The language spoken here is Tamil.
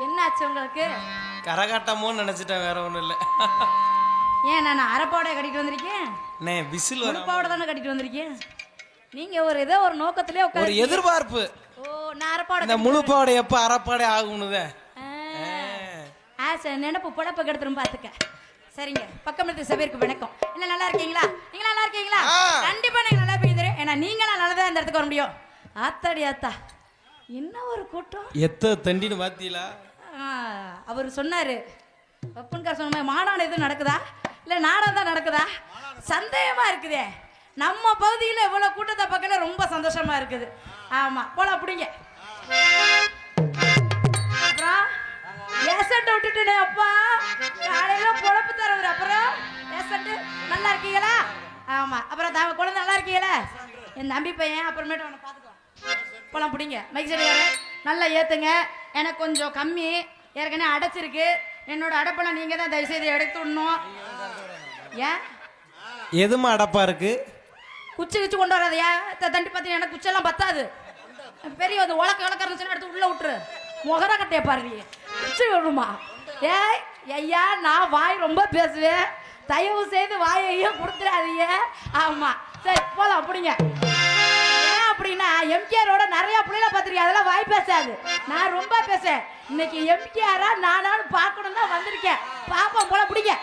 என்னாச்சு உங்களுக்கு? கரகாட்டமோன்னு நினைச்சிட்டேன், வேற ஒண்ணும் இல்ல. ஏன் நான் அரப்பாவடை கட்டிட்டு வந்திருக்கேன்? விசில் அரப்பாவடை தானே கட்டிட்டு வந்திருக்கேன். நீங்க ஏதோ ஒரு நோக்கத்திலே ஒரு எதிர்பார்ப்பு. ஓ, நான் அரப்பாவடை இந்த முழு பாவடை எப்ப அரப்பாடை ஆகும்னுதே நினைப்பு புடப்ப கெடுத்துரும் பாத்துக்க. சரிங்க, பக்கம் இருந்து சபைக்கு வணக்கம். என்ன நல்லா இருக்கீங்களா? நீங்க நல்லா இருக்கீங்களா? கண்டிப்பா நீங்க நல்லா இருப்பீங்க. ஏன்னா நீங்களா நல்லதா இந்த இடத்துக்கு வர முடியும். ஆத்தாடி ஆத்தா, என்ன ஒரு கூட்டம்! எத்த தண்டின்னு பாத்தீங்களா? அவர் சொன்னாரு, பப்பன்கார் சொன்ன மாதிரி மாநாடு எதுவும் நடக்குதா இல்ல நாடகம் தான் நடக்குதா சந்தேகமா இருக்குதே. நம்ம பகுதியில் இவ்வளவு கூட்டத்தை பார்க்கல ரொம்ப சந்தோஷமா இருக்குது. ஆமா, போல அப்படிங்க. அப்புறம் ஏசண்ட் விட்டுட்டே அப்பா, காலையில பொழப்பு தரவர். அப்புறம் ஏசண்ட் நல்லா இருக்கீங்களா? ஆமா. அப்புறம் குழந்தை நல்லா இருக்கீங்களா? என் தம்பி பையன் அப்புறமேட்டு அவனை பார்த்துக்கலாம். போலாம் பிடிங்க. மைக் சரியாரு நல்லா ஏத்துங்க. எனக்கு கொஞ்சம் கம்மி, ஏற்கனவே அடைச்சிருக்கு. என்னோட அடைப்பெல்லாம் நீங்க தான் தயவு செய்து எடுத்து விடணும். ஏன் எதுமா அடப்பா இருக்கு? குச்சி குச்சி கொண்டு வராதையா? தண்டி பார்த்தீங்கன்னா எனக்கு குச்செல்லாம் பத்தாது. பெரிய வந்து உலக்க இழக்கிறதுன்னு எடுத்து உள்ள விட்டுரு. முகர கட்டையை பாரு, குச்சி விடுமா? ஏய் ஐயா, நான் வாய் ரொம்ப பேசுவேன், தயவு செய்து வாயையும் கொடுத்துடாதீங்க. ஆமா, சரி போலாம் அப்படிங்க. ஏன் அப்படின்னா எம்கேரோட நிறைய பிள்ளைல பார்த்துருக்கேன், அதெல்லாம் வாய் பேசாது. நான் ரொம்ப பேசுவேன். இன்னைக்கு எம்கேரா நானாலும் பார்க்கணும் தான் வந்திருக்கேன். பாப்போம், போல பிடிங்க.